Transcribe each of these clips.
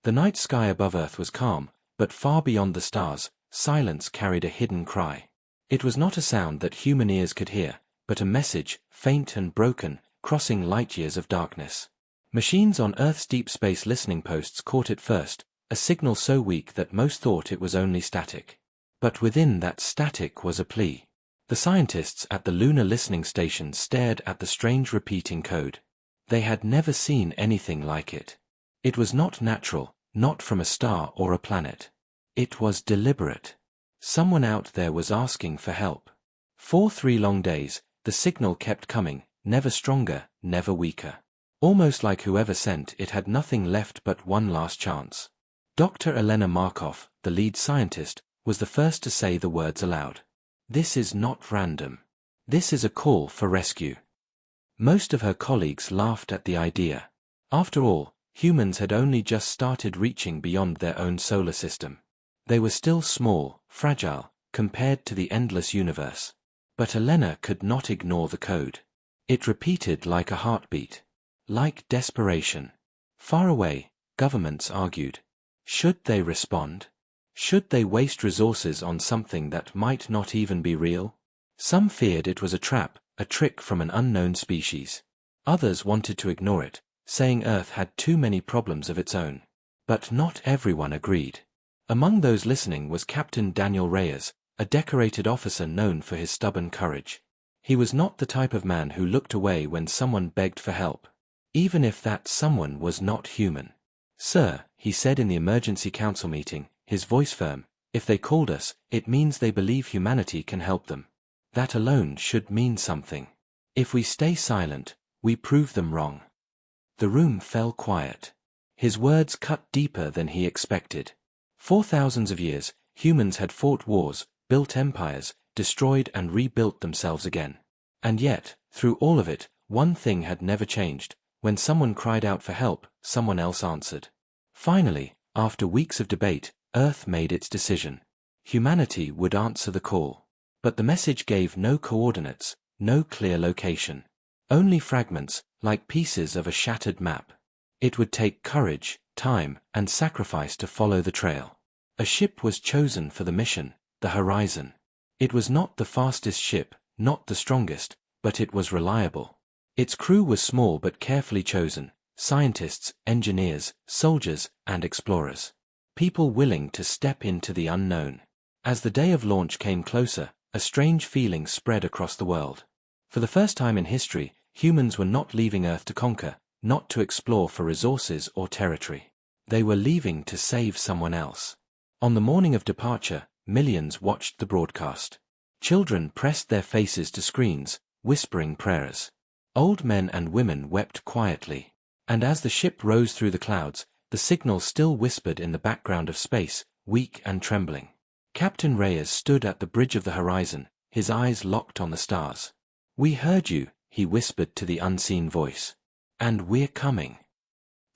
The night sky above Earth was calm, but far beyond the stars, silence carried a hidden cry. It was not a sound that human ears could hear, but a message, faint and broken, crossing light years of darkness. Machines on Earth's deep space listening posts caught it first, a signal so weak that most thought it was only static. But within that static was a plea. The scientists at the lunar listening station stared at the strange repeating code. They had never seen anything like it. It was not natural, not from a star or a planet. It was deliberate. Someone out there was asking for help. For 3 long days, the signal kept coming, never stronger, never weaker. Almost like whoever sent it had nothing left but one last chance. Dr. Elena Markov, the lead scientist, was the first to say the words aloud. This is not random. This is a call for rescue. Most of her colleagues laughed at the idea. After all, humans had only just started reaching beyond their own solar system. They were still small, fragile, compared to the endless universe. But Elena could not ignore the code. It repeated like a heartbeat. Like desperation. Far away, governments argued. Should they respond? Should they waste resources on something that might not even be real? Some feared it was a trap, a trick from an unknown species. Others wanted to ignore it, saying Earth had too many problems of its own. But not everyone agreed. Among those listening was Captain Daniel Reyes, a decorated officer known for his stubborn courage. He was not the type of man who looked away when someone begged for help, even if that someone was not human. "Sir," he said in the emergency council meeting, his voice firm, "if they called us, it means they believe humanity can help them. That alone should mean something. If we stay silent, we prove them wrong." The room fell quiet. His words cut deeper than he expected. For thousands of years, humans had fought wars, built empires, destroyed and rebuilt themselves again. And yet, through all of it, one thing had never changed. When someone cried out for help, someone else answered. Finally, after weeks of debate, Earth made its decision. Humanity would answer the call. But the message gave no coordinates, no clear location. Only fragments, like pieces of a shattered map. It would take courage, time, and sacrifice to follow the trail. A ship was chosen for the mission, the Horizon. It was not the fastest ship, not the strongest, but it was reliable. Its crew was small but carefully chosen, scientists, engineers, soldiers, and explorers. People willing to step into the unknown. As the day of launch came closer, a strange feeling spread across the world. For the first time in history, humans were not leaving Earth to conquer, not to explore for resources or territory. They were leaving to save someone else. On the morning of departure, millions watched the broadcast. Children pressed their faces to screens, whispering prayers. Old men and women wept quietly. And as the ship rose through the clouds, the signal still whispered in the background of space, weak and trembling. Captain Reyes stood at the bridge of the horizon, his eyes locked on the stars. "We heard you," he whispered to the unseen voice. "And we're coming."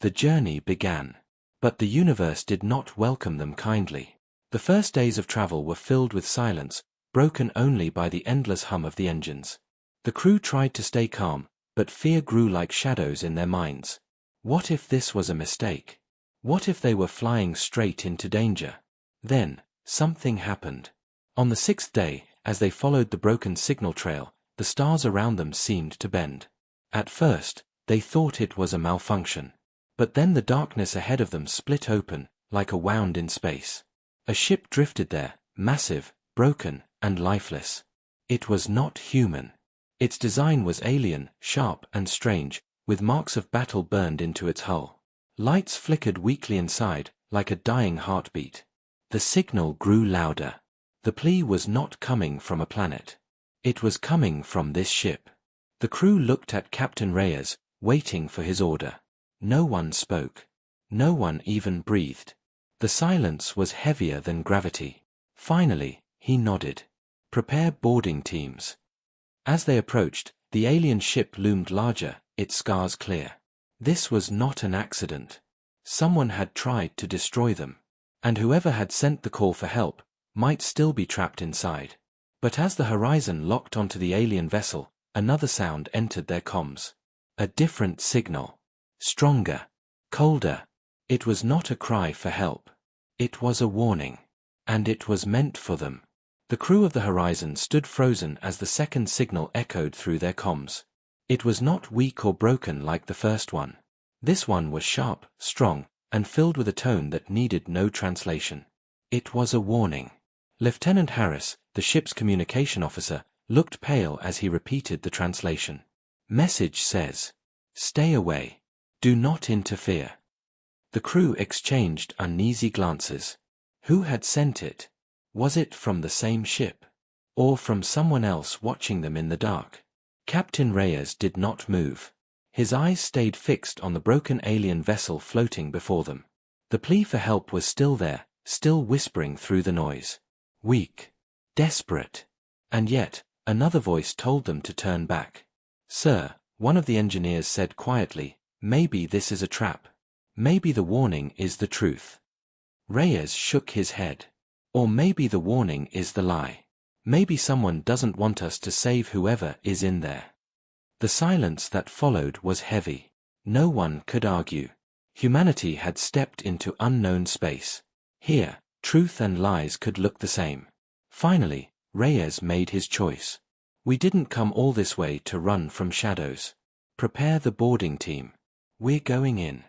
The journey began. But the universe did not welcome them kindly. The first days of travel were filled with silence, broken only by the endless hum of the engines. The crew tried to stay calm, but fear grew like shadows in their minds. What if this was a mistake? What if they were flying straight into danger? Then, something happened. On the 6th day, as they followed the broken signal trail, the stars around them seemed to bend. At first, they thought it was a malfunction. But then the darkness ahead of them split open, like a wound in space. A ship drifted there, massive, broken, and lifeless. It was not human. Its design was alien, sharp and strange, with marks of battle burned into its hull. Lights flickered weakly inside, like a dying heartbeat. The signal grew louder. The plea was not coming from a planet. It was coming from this ship. The crew looked at Captain Reyes, waiting for his order. No one spoke. No one even breathed. The silence was heavier than gravity. Finally, he nodded. "Prepare boarding teams." As they approached, the alien ship loomed larger, its scars clear. This was not an accident. Someone had tried to destroy them. And whoever had sent the call for help might still be trapped inside. But as the Horizon locked onto the alien vessel, another sound entered their comms. A different signal. Stronger. Colder. It was not a cry for help. It was a warning. And it was meant for them. The crew of the Horizon stood frozen as the second signal echoed through their comms. It was not weak or broken like the first one. This one was sharp, strong, and filled with a tone that needed no translation. It was a warning. Lieutenant Harris, the ship's communication officer, looked pale as he repeated the translation. Message says, "Stay away. Do not interfere." The crew exchanged uneasy glances. Who had sent it? Was it from the same ship? Or from someone else watching them in the dark? Captain Reyes did not move. His eyes stayed fixed on the broken alien vessel floating before them. The plea for help was still there, still whispering through the noise. Weak. Desperate. And yet, another voice told them to turn back. "Sir," one of the engineers said quietly, "maybe this is a trap. Maybe the warning is the truth." Reyes shook his head. Or maybe the warning is the lie. Maybe someone doesn't want us to save whoever is in there. The silence that followed was heavy. No one could argue. Humanity had stepped into unknown space. Here, truth and lies could look the same. Finally, Reyes made his choice. "We didn't come all this way to run from shadows. Prepare the boarding team. We're going in."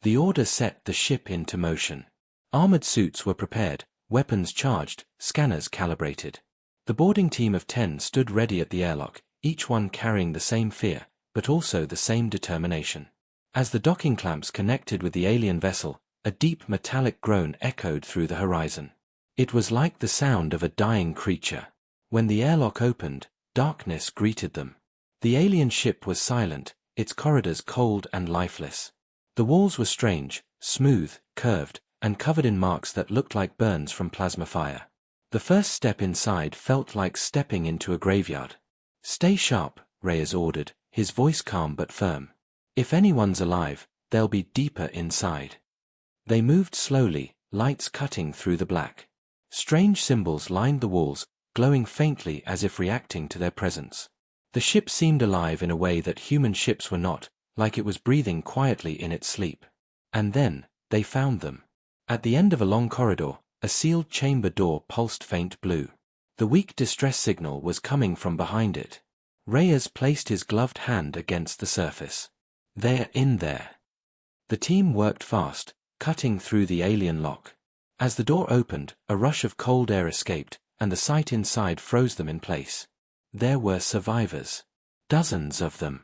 The order set the ship into motion. Armored suits were prepared, weapons charged, scanners calibrated. The boarding team of 10 stood ready at the airlock, each one carrying the same fear, but also the same determination. As the docking clamps connected with the alien vessel, a deep metallic groan echoed through the horizon. It was like the sound of a dying creature. When the airlock opened, darkness greeted them. The alien ship was silent, its corridors cold and lifeless. The walls were strange, smooth, curved, and covered in marks that looked like burns from plasma fire. The first step inside felt like stepping into a graveyard. "Stay sharp," Reyes ordered, his voice calm but firm. "If anyone's alive, they'll be deeper inside." They moved slowly, lights cutting through the black. Strange symbols lined the walls, glowing faintly as if reacting to their presence. The ship seemed alive in a way that human ships were not, like it was breathing quietly in its sleep. And then, they found them. At the end of a long corridor, a sealed chamber door pulsed faint blue. The weak distress signal was coming from behind it. Reyes placed his gloved hand against the surface. "They're in there." The team worked fast, cutting through the alien lock. As the door opened, a rush of cold air escaped, and the sight inside froze them in place. There were survivors. Dozens of them.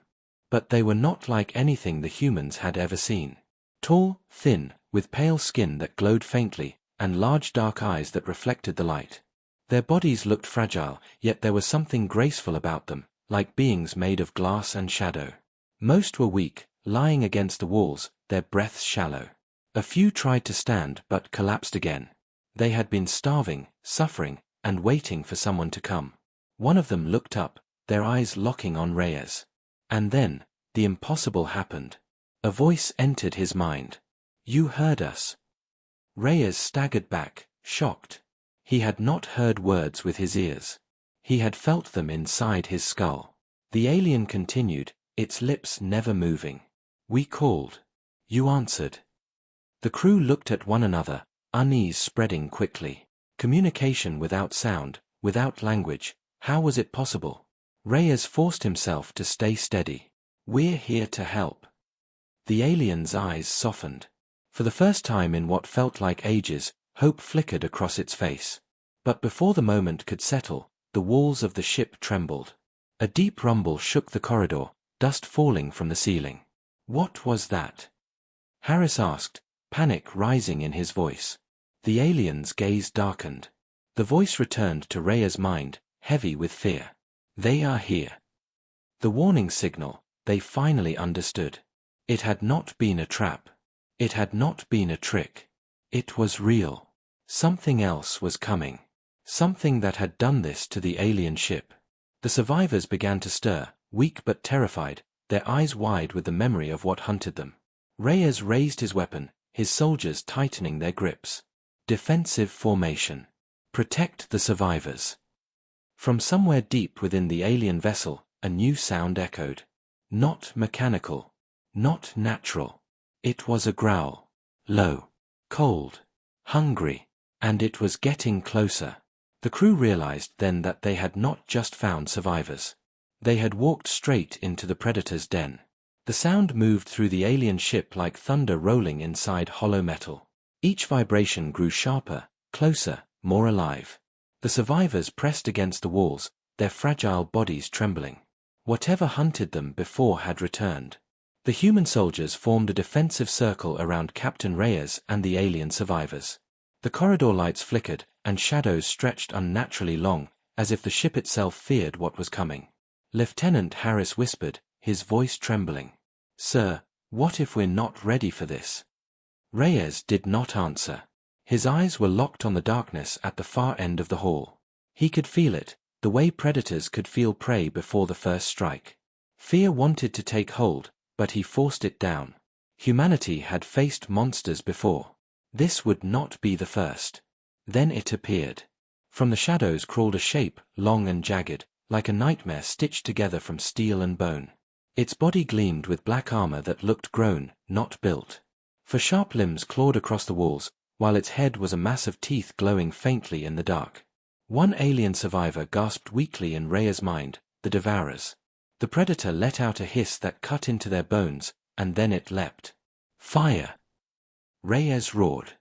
But they were not like anything the humans had ever seen. Tall, thin, with pale skin that glowed faintly, and large dark eyes that reflected the light. Their bodies looked fragile, yet there was something graceful about them, like beings made of glass and shadow. Most were weak, lying against the walls, their breaths shallow. A few tried to stand but collapsed again. They had been starving, suffering, and waiting for someone to come. One of them looked up, their eyes locking on Reyes. And then, the impossible happened. A voice entered his mind. "You heard us." Reyes staggered back, shocked. He had not heard words with his ears. He had felt them inside his skull. The alien continued, its lips never moving. "We called. You answered." The crew looked at one another, unease spreading quickly. Communication without sound, without language, how was it possible? Reyes forced himself to stay steady. "We're here to help." The alien's eyes softened. For the first time in what felt like ages, hope flickered across its face. But before the moment could settle, the walls of the ship trembled. A deep rumble shook the corridor, dust falling from the ceiling. "What was that?" Harris asked, panic rising in his voice. The alien's gaze darkened. The voice returned to Reyes' mind, heavy with fear. "They are here." The warning signal, they finally understood. It had not been a trap. It had not been a trick. It was real. Something else was coming. Something that had done this to the alien ship. The survivors began to stir, weak but terrified, their eyes wide with the memory of what hunted them. Reyes raised his weapon, his soldiers tightening their grips. Defensive formation. Protect the survivors. From somewhere deep within the alien vessel, a new sound echoed. Not mechanical. Not natural. It was a growl. low, cold, hungry, and it was getting closer. The crew realized then that they had not just found survivors. They had walked straight into the predator's den. The sound moved through the alien ship like thunder rolling inside hollow metal. Each vibration grew sharper, closer, more alive. The survivors pressed against the walls, their fragile bodies trembling. Whatever hunted them before had returned. The human soldiers formed a defensive circle around Captain Reyes and the alien survivors. The corridor lights flickered, and shadows stretched unnaturally long, as if the ship itself feared what was coming. Lieutenant Harris whispered, his voice trembling. "Sir, what if we're not ready for this?" Reyes did not answer. His eyes were locked on the darkness at the far end of the hall. He could feel it, the way predators could feel prey before the first strike. Fear wanted to take hold, but he forced it down. Humanity had faced monsters before. This would not be the first. Then it appeared. From the shadows crawled a shape, long and jagged, like a nightmare stitched together from steel and bone. Its body gleamed with black armor that looked grown, not built. For sharp limbs clawed across the walls, while its head was a mass of teeth glowing faintly in the dark. One alien survivor gasped weakly in Rhea's mind, the Devourers. The predator let out a hiss that cut into their bones, and then it leapt. Fire! Reyes roared.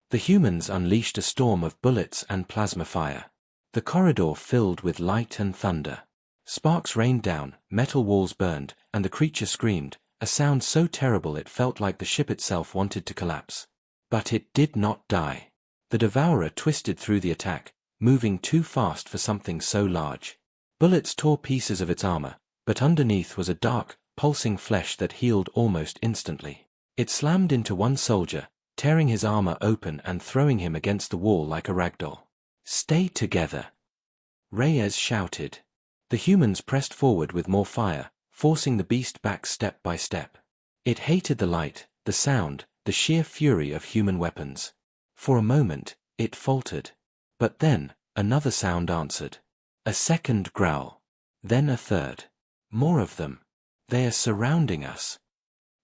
The humans unleashed a storm of bullets and plasma fire. The corridor filled with light and thunder. Sparks rained down, metal walls burned, and the creature screamed, a sound so terrible it felt like the ship itself wanted to collapse. But it did not die. The Devourer twisted through the attack, moving too fast for something so large. Bullets tore pieces of its armor, but underneath was a dark, pulsing flesh that healed almost instantly. It slammed into one soldier, tearing his armor open and throwing him against the wall like a ragdoll. "Stay together!" Reyes shouted. The humans pressed forward with more fire, forcing the beast back step by step. It hated the light, the sound, the sheer fury of human weapons. For a moment, it faltered. But then, another sound answered. A second growl. Then a third. More of them. "They are surrounding us!"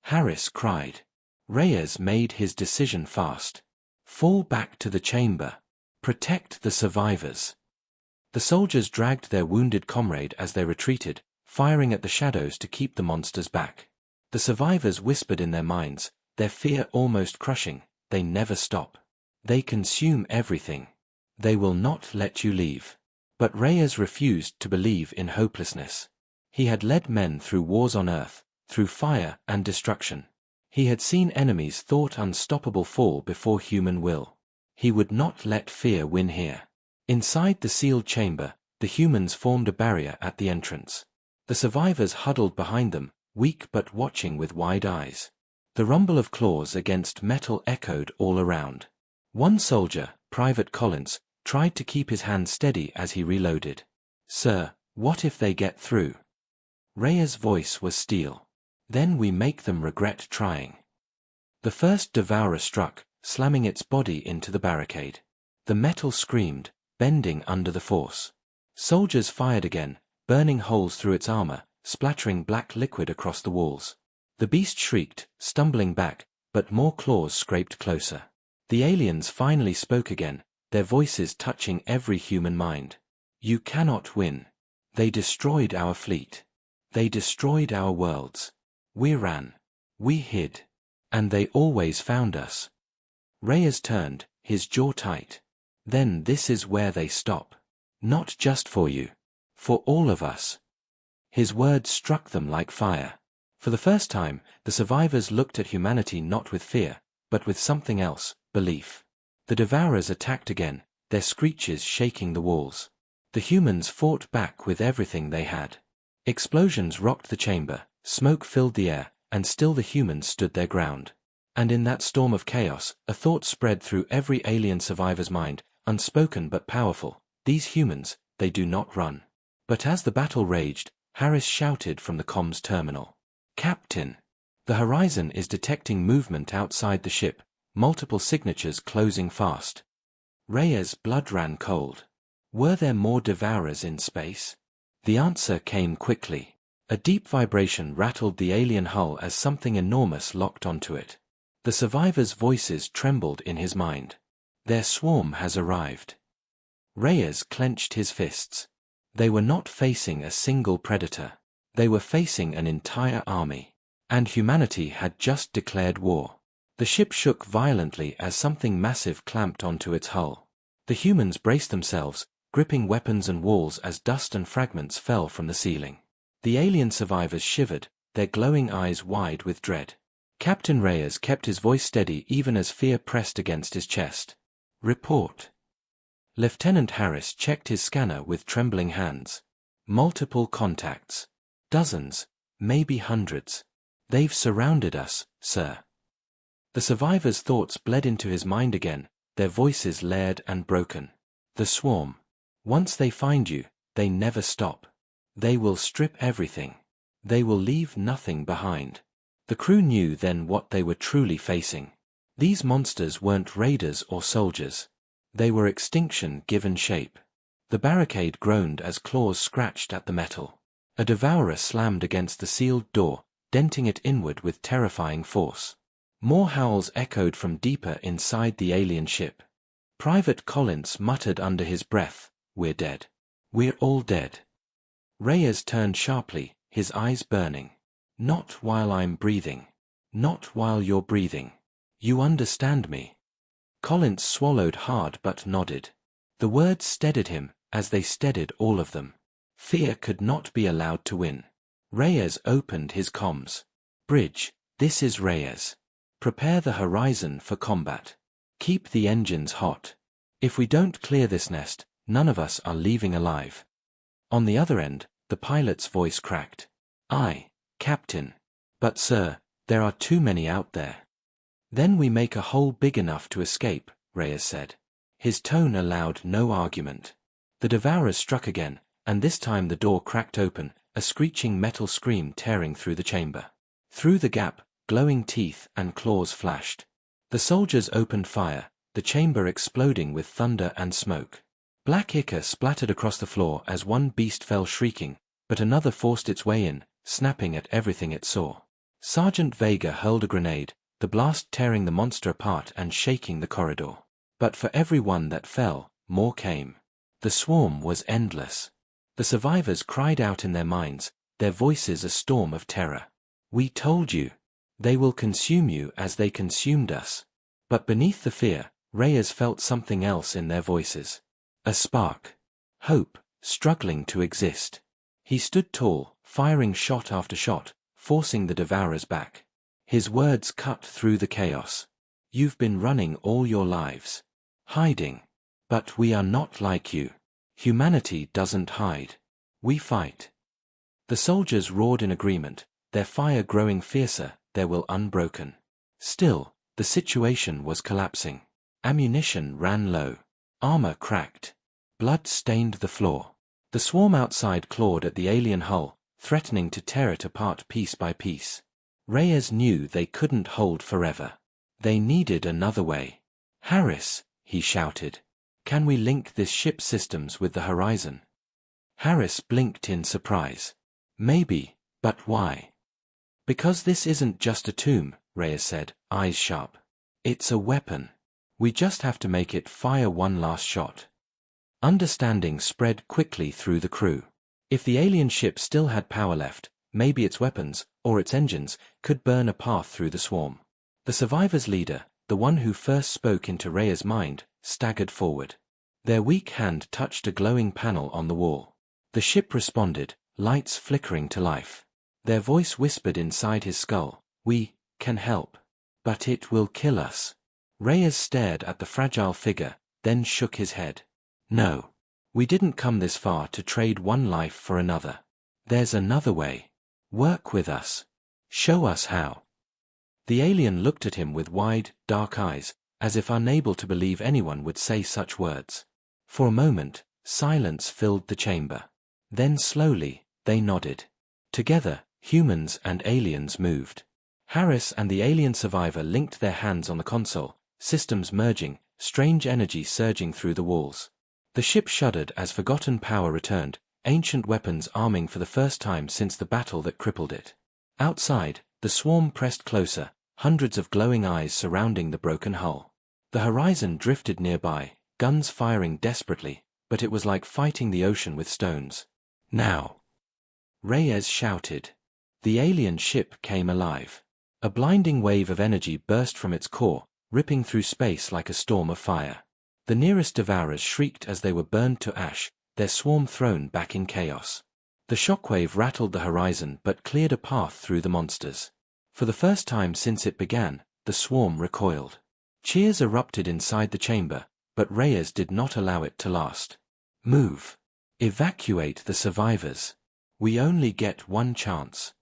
Harris cried. Reyes made his decision fast. Fall back to the chamber. Protect the survivors. The soldiers dragged their wounded comrade as they retreated, firing at the shadows to keep the monsters back. The survivors whispered in their minds, their fear almost crushing, "They never stop. They consume everything. They will not let you leave." But Reyes refused to believe in hopelessness. He had led men through wars on Earth, through fire and destruction. He had seen enemies thought unstoppable fall before human will. He would not let fear win here. Inside the sealed chamber, the humans formed a barrier at the entrance. The survivors huddled behind them, weak but watching with wide eyes. The rumble of claws against metal echoed all around. One soldier, Private Collins, tried to keep his hand steady as he reloaded. "Sir, what if they get through?" Reyes' voice was steel. "Then we make them regret trying." The first Devourer struck, slamming its body into the barricade. The metal screamed, bending under the force. Soldiers fired again, burning holes through its armor, splattering black liquid across the walls. The beast shrieked, stumbling back, but more claws scraped closer. The aliens finally spoke again, their voices touching every human mind. "You cannot win. They destroyed our fleet. They destroyed our worlds. We ran. We hid. And they always found us." Reyes turned, his jaw tight. "Then this is where they stop. Not just for you. For all of us." His words struck them like fire. For the first time, the survivors looked at humanity not with fear, but with something else, belief. The Devourers attacked again, their screeches shaking the walls. The humans fought back with everything they had. Explosions rocked the chamber, smoke filled the air, and still the humans stood their ground. And in that storm of chaos, a thought spread through every alien survivor's mind, unspoken but powerful. These humans, they do not run. But as the battle raged, Harris shouted from the comms terminal. "Captain! The horizon is detecting movement outside the ship, multiple signatures closing fast." Reyes' blood ran cold. Were there more Devourers in space? The answer came quickly. A deep vibration rattled the alien hull as something enormous locked onto it. The survivors' voices trembled in his mind. Their swarm has arrived. Reyes clenched his fists. They were not facing a single predator. They were facing an entire army. And humanity had just declared war. The ship shook violently as something massive clamped onto its hull. The humans braced themselves, gripping weapons and walls as dust and fragments fell from the ceiling. The alien survivors shivered, their glowing eyes wide with dread. Captain Reyes kept his voice steady even as fear pressed against his chest. Report. Lieutenant Harris checked his scanner with trembling hands. Multiple contacts. Dozens, maybe hundreds. They've surrounded us, sir. The survivors' thoughts bled into his mind again, their voices layered and broken. The swarm. Once they find you, they never stop. They will strip everything. They will leave nothing behind. The crew knew then what they were truly facing. These monsters weren't raiders or soldiers. They were extinction given shape. The barricade groaned as claws scratched at the metal. A devourer slammed against the sealed door, denting it inward with terrifying force. More howls echoed from deeper inside the alien ship. Private Collins muttered under his breath, "We're dead. We're all dead." Reyes turned sharply, his eyes burning. "Not while I'm breathing. Not while you're breathing. You understand me?" Collins swallowed hard but nodded. The words steadied him, as they steadied all of them. Fear could not be allowed to win. Reyes opened his comms. "Bridge, this is Reyes. Prepare the horizon for combat. Keep the engines hot. If we don't clear this nest, none of us are leaving alive." On the other end, the pilot's voice cracked. "Aye, Captain. But sir, there are too many out there." "Then we make a hole big enough to escape," Reyes said. His tone allowed no argument. The devourers struck again, and this time the door cracked open, a screeching metal scream tearing through the chamber. Through the gap, glowing teeth and claws flashed. The soldiers opened fire, the chamber exploding with thunder and smoke. Black ichor splattered across the floor as one beast fell shrieking, but another forced its way in, snapping at everything it saw. Sergeant Vega hurled a grenade, the blast tearing the monster apart and shaking the corridor. But for every one that fell, more came. The swarm was endless. The survivors cried out in their minds, their voices a storm of terror. "We told you. They will consume you as they consumed us." But beneath the fear, Reyes felt something else in their voices. A spark. Hope, struggling to exist. He stood tall, firing shot after shot, forcing the devourers back. His words cut through the chaos. "You've been running all your lives. Hiding. But we are not like you. Humanity doesn't hide. We fight." The soldiers roared in agreement, their fire growing fiercer, their will unbroken. Still, the situation was collapsing. Ammunition ran low. Armor cracked. Blood stained the floor. The swarm outside clawed at the alien hull, threatening to tear it apart piece by piece. Reyes knew they couldn't hold forever. They needed another way. "Harris," he shouted. "Can we link this ship's systems with the horizon?" Harris blinked in surprise. "Maybe, but why?" "Because this isn't just a tomb," Reyes said, eyes sharp. "It's a weapon. We just have to make it fire one last shot." Understanding spread quickly through the crew. If the alien ship still had power left, maybe its weapons, or its engines, could burn a path through the swarm. The survivors' leader, the one who first spoke into Reyes' mind, staggered forward. Their weak hand touched a glowing panel on the wall. The ship responded, lights flickering to life. Their voice whispered inside his skull, "We can help. But it will kill us." Reyes stared at the fragile figure, then shook his head. "No. We didn't come this far to trade one life for another. There's another way. Work with us. Show us how." The alien looked at him with wide, dark eyes, as if unable to believe anyone would say such words. For a moment, silence filled the chamber. Then slowly, they nodded. Together, humans and aliens moved. Harris and the alien survivor linked their hands on the console, systems merging, strange energy surging through the walls. The ship shuddered as forgotten power returned, ancient weapons arming for the first time since the battle that crippled it. Outside, the swarm pressed closer, hundreds of glowing eyes surrounding the broken hull. The horizon drifted nearby, guns firing desperately, but it was like fighting the ocean with stones. Now! Reyes shouted. The alien ship came alive. A blinding wave of energy burst from its core, ripping through space like a storm of fire. The nearest devourers shrieked as they were burned to ash, their swarm thrown back in chaos. The shockwave rattled the horizon but cleared a path through the monsters. For the first time since it began, the swarm recoiled. Cheers erupted inside the chamber, but Reyes did not allow it to last. Move. Evacuate the survivors. We only get one chance.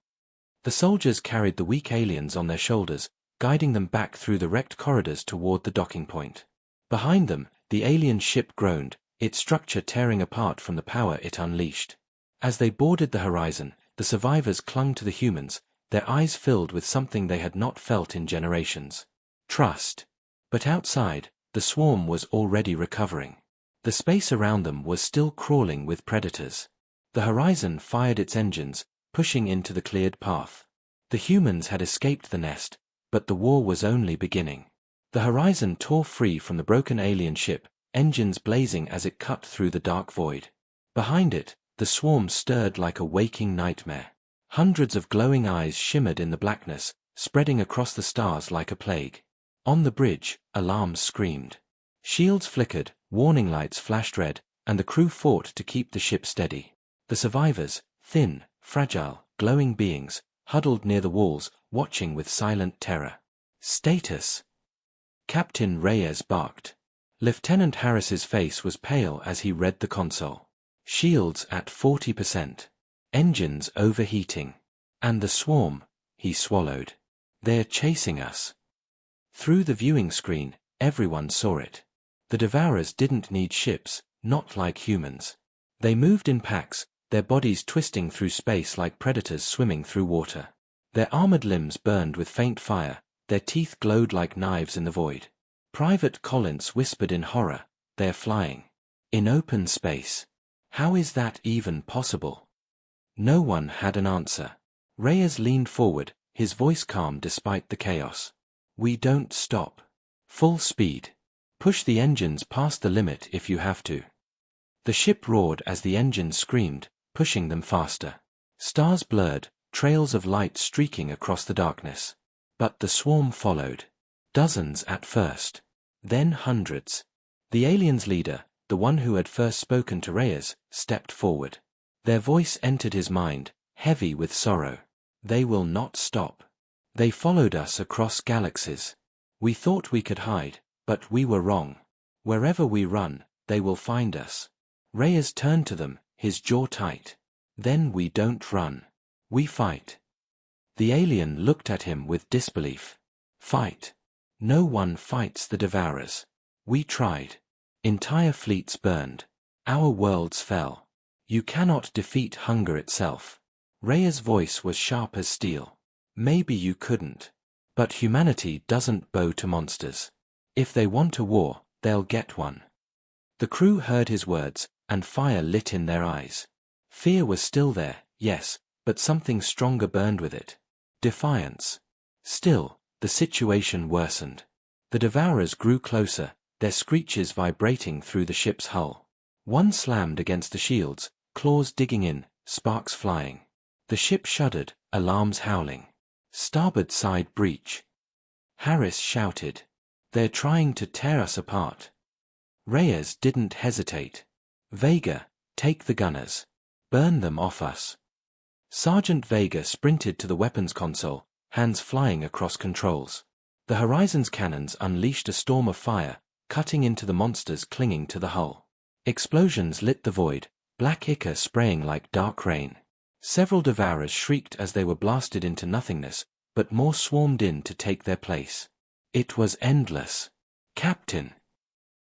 The soldiers carried the weak aliens on their shoulders, guiding them back through the wrecked corridors toward the docking point. Behind them, the alien ship groaned, its structure tearing apart from the power it unleashed. As they boarded the horizon, the survivors clung to the humans, their eyes filled with something they had not felt in generations. Trust. But outside, the swarm was already recovering. The space around them was still crawling with predators. The horizon fired its engines, pushing into the cleared path. The humans had escaped the nest, but the war was only beginning. The horizon tore free from the broken alien ship, engines blazing as it cut through the dark void. Behind it, the swarm stirred like a waking nightmare. Hundreds of glowing eyes shimmered in the blackness, spreading across the stars like a plague. On the bridge, alarms screamed. Shields flickered, warning lights flashed red, and the crew fought to keep the ship steady. The survivors, thin, fragile, glowing beings, huddled near the walls, watching with silent terror. Status. Captain Reyes barked. Lieutenant Harris's face was pale as he read the console. Shields at 40%. Engines overheating. And the swarm, he swallowed. They're chasing us. Through the viewing screen, everyone saw it. The Devourers didn't need ships, not like humans. They moved in packs, their bodies twisting through space like predators swimming through water. Their armored limbs burned with faint fire, their teeth glowed like knives in the void. Private Collins whispered in horror, "They're flying. In open space. How is that even possible?" No one had an answer. Reyes leaned forward, his voice calm despite the chaos. "We don't stop. Full speed. Push the engines past the limit if you have to." The ship roared as the engines screamed, pushing them faster. Stars blurred, trails of light streaking across the darkness. But the swarm followed. Dozens at first. Then hundreds. The aliens' leader, the one who had first spoken to Reyes, stepped forward. Their voice entered his mind, heavy with sorrow. "They will not stop. They followed us across galaxies. We thought we could hide, but we were wrong. Wherever we run, they will find us." Reyes turned to them, his jaw tight. "Then we don't run. We fight." The alien looked at him with disbelief. "Fight? No one fights the Devourers. We tried. Entire fleets burned. Our worlds fell. You cannot defeat hunger itself." Reyes' voice was sharp as steel. "Maybe you couldn't. But humanity doesn't bow to monsters. If they want a war, they'll get one." The crew heard his words, and fire lit in their eyes. Fear was still there, yes, but something stronger burned with it. Defiance. Still, the situation worsened. The Devourers grew closer, their screeches vibrating through the ship's hull. One slammed against the shields, claws digging in, sparks flying. The ship shuddered, alarms howling. "Starboard side breach." Harris shouted. "They're trying to tear us apart." Reyes didn't hesitate. "Vega, take the gunners. Burn them off us." Sergeant Vega sprinted to the weapons console, hands flying across controls. The Horizon's cannons unleashed a storm of fire, cutting into the monsters clinging to the hull. Explosions lit the void, black ichor spraying like dark rain. Several Devourers shrieked as they were blasted into nothingness, but more swarmed in to take their place. It was endless. "Captain!"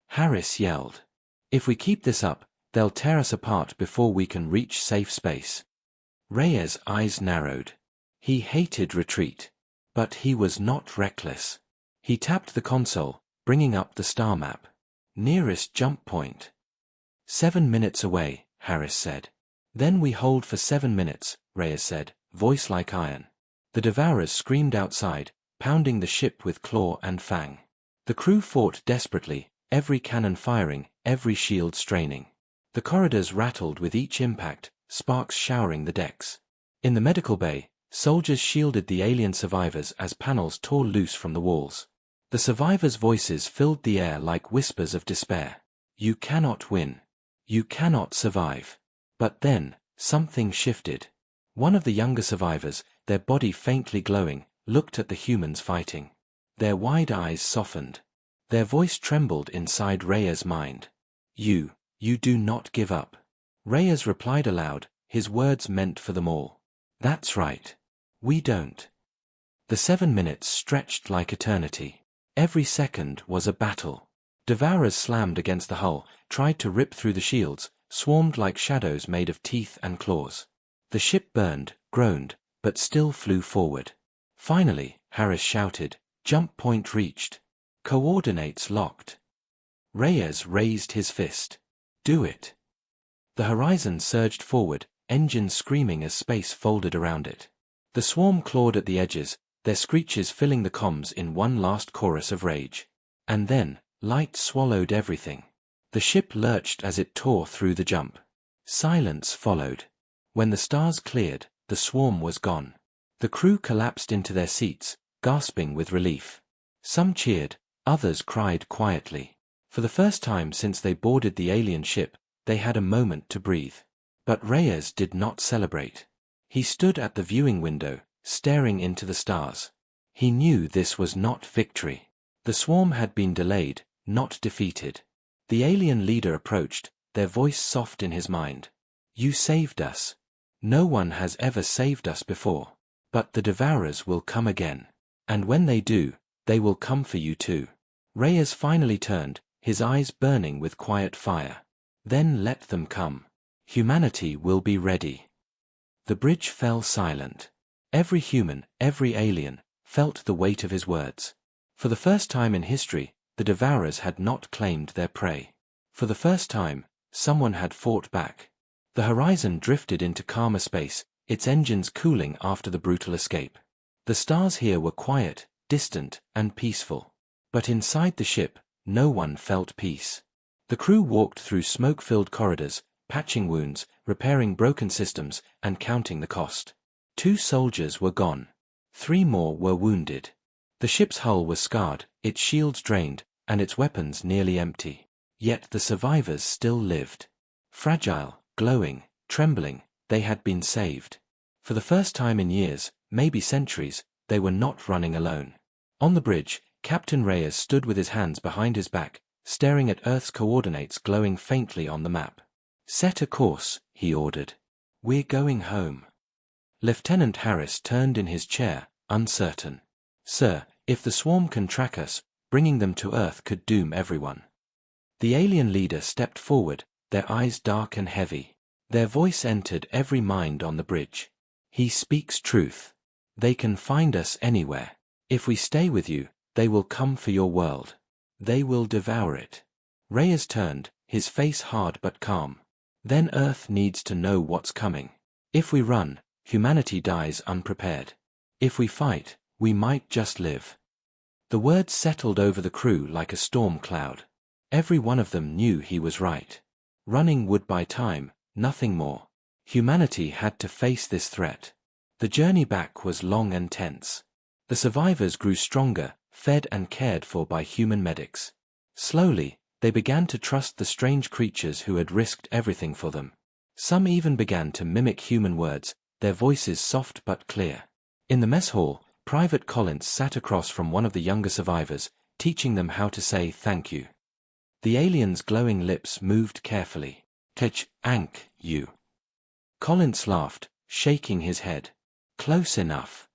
Harris yelled. "If we keep this up, they'll tear us apart before we can reach safe space." Reyes' eyes narrowed. He hated retreat. But he was not reckless. He tapped the console, bringing up the star map. "Nearest jump point." 7 minutes away, Harris said. "Then we hold for 7 minutes, Reyes said, voice like iron. The Devourers screamed outside, pounding the ship with claw and fang. The crew fought desperately, every cannon firing, every shield straining. The corridors rattled with each impact, sparks showering the decks. In the medical bay, soldiers shielded the alien survivors as panels tore loose from the walls. The survivors' voices filled the air like whispers of despair. You cannot win. You cannot survive. But then, something shifted. One of the younger survivors, their body faintly glowing, looked at the humans fighting. Their wide eyes softened. Their voice trembled inside Rhea's mind. You do not give up. Reyes replied aloud, his words meant for them all. That's right. We don't. The 7 minutes stretched like eternity. Every second was a battle. Devourers slammed against the hull, tried to rip through the shields, swarmed like shadows made of teeth and claws. The ship burned, groaned, but still flew forward. Finally, Harris shouted, "Jump point reached. Coordinates locked." Reyes raised his fist. "Do it." The horizon surged forward, engines screaming as space folded around it. The swarm clawed at the edges, their screeches filling the comms in one last chorus of rage. And then, light swallowed everything. The ship lurched as it tore through the jump. Silence followed. When the stars cleared, the swarm was gone. The crew collapsed into their seats, gasping with relief. Some cheered, others cried quietly. For the first time since they boarded the alien ship, they had a moment to breathe. But Reyes did not celebrate. He stood at the viewing window, staring into the stars. He knew this was not victory. The swarm had been delayed, not defeated. The alien leader approached, their voice soft in his mind. "You saved us. No one has ever saved us before. But the Devourers will come again. And when they do, they will come for you too." Reyes finally turned, his eyes burning with quiet fire. "Then let them come. Humanity will be ready." The bridge fell silent. Every human, every alien, felt the weight of his words. For the first time in history, the Devourers had not claimed their prey. For the first time, someone had fought back. The horizon drifted into calmer space, its engines cooling after the brutal escape. The stars here were quiet, distant, and peaceful. But inside the ship, no one felt peace. The crew walked through smoke-filled corridors, patching wounds, repairing broken systems, and counting the cost. 2 soldiers were gone. 3 more were wounded. The ship's hull was scarred, its shields drained, and its weapons nearly empty. Yet the survivors still lived. Fragile, glowing, trembling, they had been saved. For the first time in years, maybe centuries, they were not running alone. On the bridge, Captain Reyes stood with his hands behind his back, staring at Earth's coordinates glowing faintly on the map. "Set a course," he ordered. "We're going home." Lieutenant Harris turned in his chair, uncertain. "Sir, if the swarm can track us, bringing them to Earth could doom everyone." The alien leader stepped forward, their eyes dark and heavy. Their voice entered every mind on the bridge. "He speaks truth. They can find us anywhere. If we stay with you, they will come for your world. They will devour it." Reyes turned, his face hard but calm. "Then Earth needs to know what's coming. If we run, humanity dies unprepared. If we fight, we might just live." The words settled over the crew like a storm cloud. Every one of them knew he was right. Running would buy time, nothing more. Humanity had to face this threat. The journey back was long and tense. The survivors grew stronger, fed and cared for by human medics. Slowly, they began to trust the strange creatures who had risked everything for them. Some even began to mimic human words, their voices soft but clear. In the mess hall, Private Collins sat across from one of the younger survivors, teaching them how to say thank you. The alien's glowing lips moved carefully. "Thank you." Collins laughed, shaking his head. "Close enough."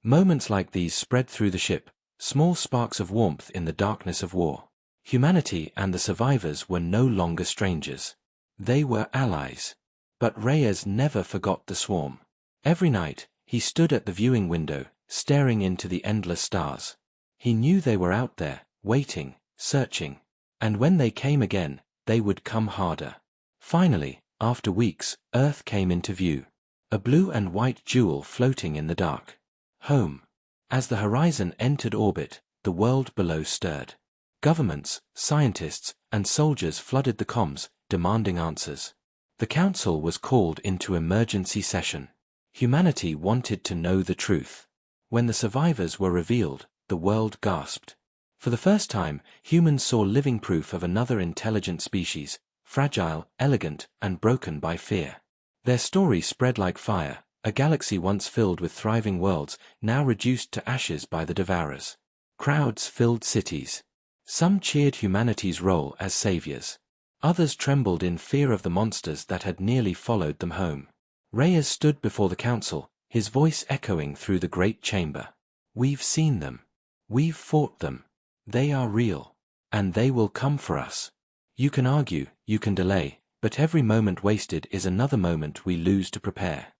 Moments like these spread through the ship, small sparks of warmth in the darkness of war. Humanity and the survivors were no longer strangers. They were allies. But Reyes never forgot the swarm. Every night, he stood at the viewing window, staring into the endless stars. He knew they were out there, waiting, searching. And when they came again, they would come harder. Finally, after weeks, Earth came into view. A blue and white jewel floating in the dark. Home. As the horizon entered orbit, the world below stirred. Governments, scientists, and soldiers flooded the comms, demanding answers. The council was called into emergency session. Humanity wanted to know the truth. When the survivors were revealed, the world gasped. For the first time, humans saw living proof of another intelligent species, fragile, elegant, and broken by fear. Their story spread like fire, a galaxy once filled with thriving worlds, now reduced to ashes by the devourers. Crowds filled cities. Some cheered humanity's role as saviors. Others trembled in fear of the monsters that had nearly followed them home. Reyes stood before the council, his voice echoing through the great chamber. "We've seen them. We've fought them. They are real. And they will come for us. You can argue, you can delay, but every moment wasted is another moment we lose to prepare."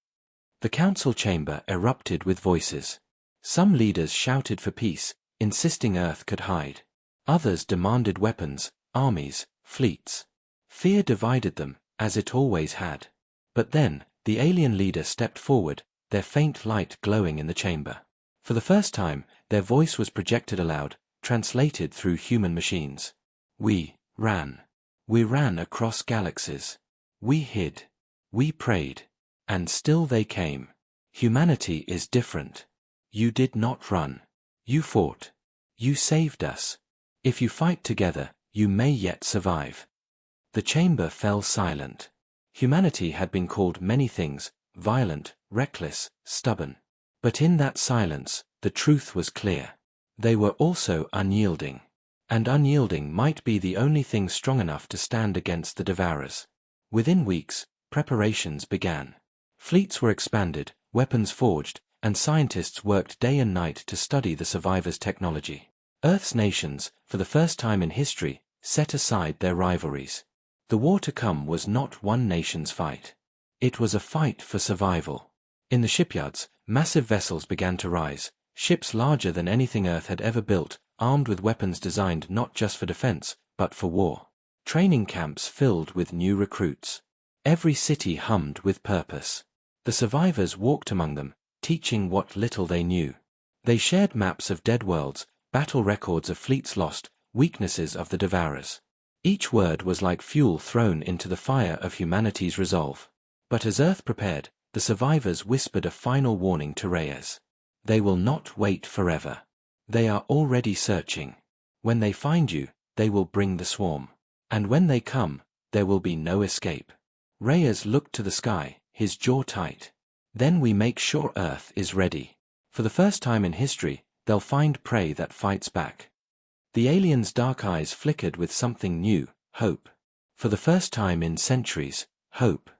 The council chamber erupted with voices. Some leaders shouted for peace, insisting Earth could hide. Others demanded weapons, armies, fleets. Fear divided them, as it always had. But then, the alien leader stepped forward, their faint light glowing in the chamber. For the first time, their voice was projected aloud, translated through human machines. "We ran. We ran across galaxies. We hid. We prayed. And still they came. Humanity is different. You did not run. You fought. You saved us. If you fight together, you may yet survive." The chamber fell silent. Humanity had been called many things, violent, reckless, stubborn. But in that silence, the truth was clear. They were also unyielding. And unyielding might be the only thing strong enough to stand against the devourers. Within weeks, preparations began. Fleets were expanded, weapons forged, and scientists worked day and night to study the survivors' technology. Earth's nations, for the first time in history, set aside their rivalries. The war to come was not one nation's fight. It was a fight for survival. In the shipyards, massive vessels began to rise, ships larger than anything Earth had ever built, armed with weapons designed not just for defense, but for war. Training camps filled with new recruits. Every city hummed with purpose. The survivors walked among them, teaching what little they knew. They shared maps of dead worlds, battle records of fleets lost, weaknesses of the devourers. Each word was like fuel thrown into the fire of humanity's resolve. But as Earth prepared, the survivors whispered a final warning to Reyes. They will not wait forever. They are already searching. When they find you, they will bring the swarm. And when they come, there will be no escape. Reyes looked to the sky, his jaw tight. Then we make sure Earth is ready. For the first time in history, they'll find prey that fights back. The aliens' dark eyes flickered with something new, hope. For the first time in centuries, hope.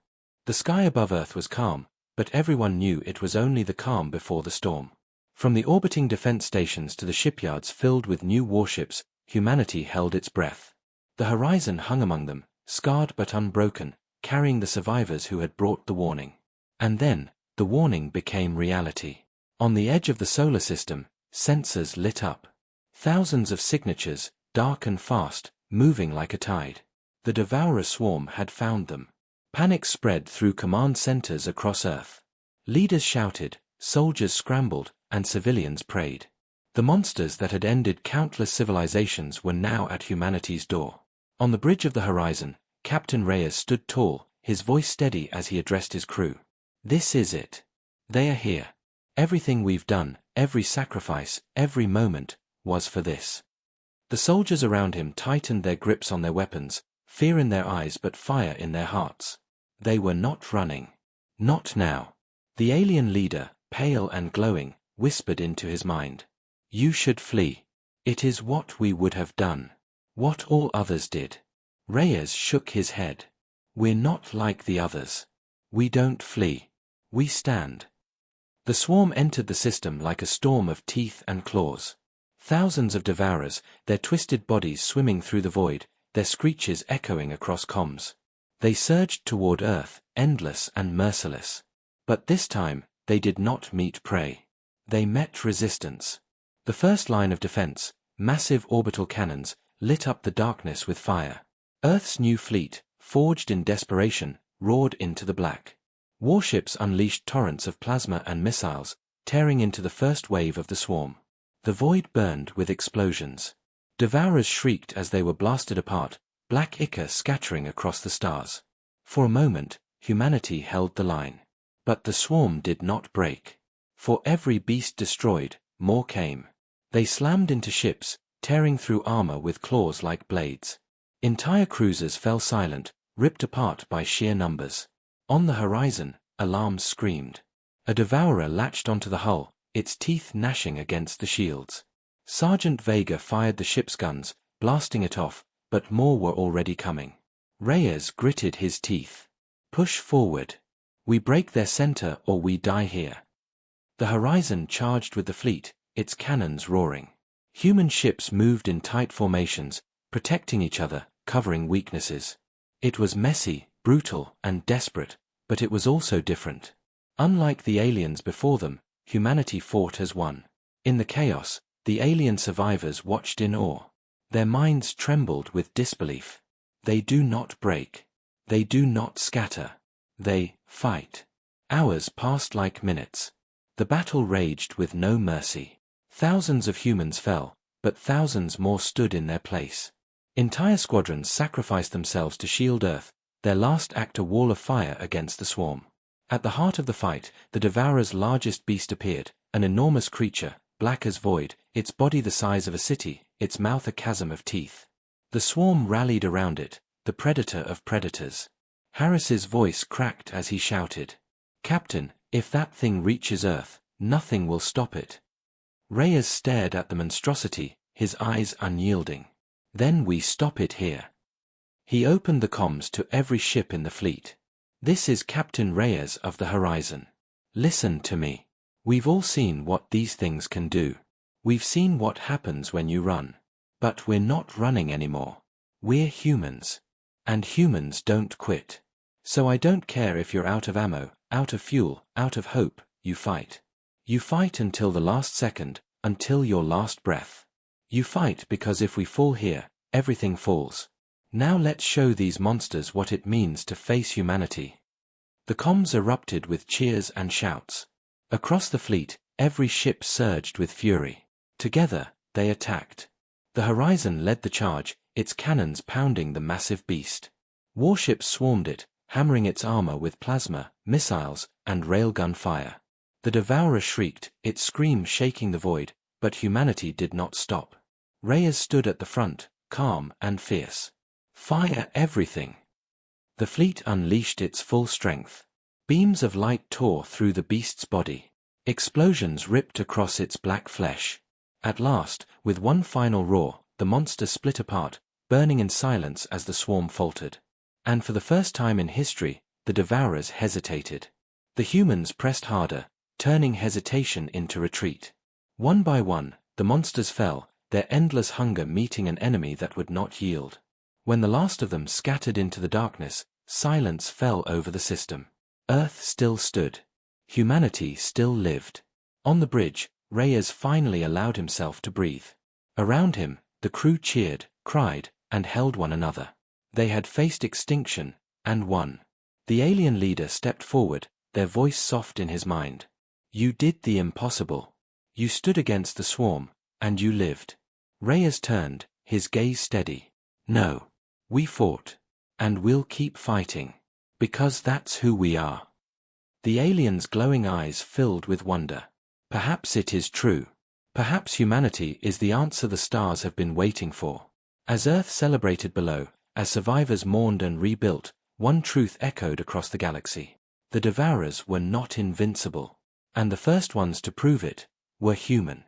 The sky above Earth was calm, but everyone knew it was only the calm before the storm. From the orbiting defense stations to the shipyards filled with new warships, humanity held its breath. The horizon hung among them, scarred but unbroken, carrying the survivors who had brought the warning. And then, the warning became reality. On the edge of the solar system, sensors lit up. Thousands of signatures, dark and fast, moving like a tide. The devourer swarm had found them. Panic spread through command centers across Earth. Leaders shouted, soldiers scrambled, and civilians prayed. The monsters that had ended countless civilizations were now at humanity's door. On the bridge of the horizon, Captain Reyes stood tall, his voice steady as he addressed his crew. "This is it. They are here. Everything we've done, every sacrifice, every moment, was for this." The soldiers around him tightened their grips on their weapons, fear in their eyes but fire in their hearts. They were not running. Not now. The alien leader, pale and glowing, whispered into his mind. "You should flee. It is what we would have done. What all others did." Reyes shook his head. "We're not like the others. We don't flee. We stand." The swarm entered the system like a storm of teeth and claws. Thousands of devourers, their twisted bodies swimming through the void, their screeches echoing across comms. They surged toward Earth, endless and merciless. But this time, they did not meet prey. They met resistance. The first line of defense, massive orbital cannons, lit up the darkness with fire. Earth's new fleet, forged in desperation, roared into the black. Warships unleashed torrents of plasma and missiles, tearing into the first wave of the swarm. The void burned with explosions. Devourers shrieked as they were blasted apart, black ichor scattering across the stars. For a moment, humanity held the line. But the swarm did not break. For every beast destroyed, more came. They slammed into ships, tearing through armor with claws like blades. Entire cruisers fell silent, ripped apart by sheer numbers. On the horizon, alarms screamed. A devourer latched onto the hull, its teeth gnashing against the shields. Sergeant Vega fired the ship's guns, blasting it off, but more were already coming. Reyes gritted his teeth. Push forward. We break their center or we die here. The horizon charged with the fleet, its cannons roaring. Human ships moved in tight formations, protecting each other, covering weaknesses. It was messy, brutal, and desperate, but it was also different. Unlike the aliens before them, humanity fought as one. In the chaos, the alien survivors watched in awe. Their minds trembled with disbelief. They do not break. They do not scatter. They fight. Hours passed like minutes. The battle raged with no mercy. Thousands of humans fell, but thousands more stood in their place. Entire squadrons sacrificed themselves to shield Earth, their last act a wall of fire against the swarm. At the heart of the fight, the Devourer's largest beast appeared, an enormous creature, black as void, its body the size of a city, its mouth a chasm of teeth. The swarm rallied around it, the predator of predators. Harris's voice cracked as he shouted, "Captain, if that thing reaches Earth, nothing will stop it." Reyes stared at the monstrosity, his eyes unyielding. "Then we stop it here." He opened the comms to every ship in the fleet. "This is Captain Reyes of the Horizon. Listen to me. We've all seen what these things can do. We've seen what happens when you run. But we're not running anymore. We're humans. And humans don't quit. So I don't care if you're out of ammo, out of fuel, out of hope, you fight. You fight until the last second, until your last breath. You fight because if we fall here, everything falls. Now let's show these monsters what it means to face humanity." The comms erupted with cheers and shouts. Across the fleet, every ship surged with fury. Together, they attacked. The Horizon led the charge, its cannons pounding the massive beast. Warships swarmed it, hammering its armor with plasma, missiles, and railgun fire. The Devourer shrieked, its scream shaking the void, but humanity did not stop. Reyes stood at the front, calm and fierce. "Fire everything!" The fleet unleashed its full strength. Beams of light tore through the beast's body. Explosions ripped across its black flesh. At last, with one final roar, the monster split apart, burning in silence as the swarm faltered. And for the first time in history, the Devourers hesitated. The humans pressed harder, turning hesitation into retreat. One by one, the monsters fell, their endless hunger meeting an enemy that would not yield. When the last of them scattered into the darkness, silence fell over the system. Earth still stood. Humanity still lived. On the bridge, Reyes finally allowed himself to breathe. Around him, the crew cheered, cried, and held one another. They had faced extinction, and won. The alien leader stepped forward, their voice soft in his mind. "You did the impossible. You stood against the swarm, and you lived." Reyes turned, his gaze steady. "No. We fought. And we'll keep fighting. Because that's who we are." The alien's glowing eyes filled with wonder. Perhaps it is true. Perhaps humanity is the answer the stars have been waiting for. As Earth celebrated below, as survivors mourned and rebuilt, one truth echoed across the galaxy. The Devourers were not invincible. And the first ones to prove it were human.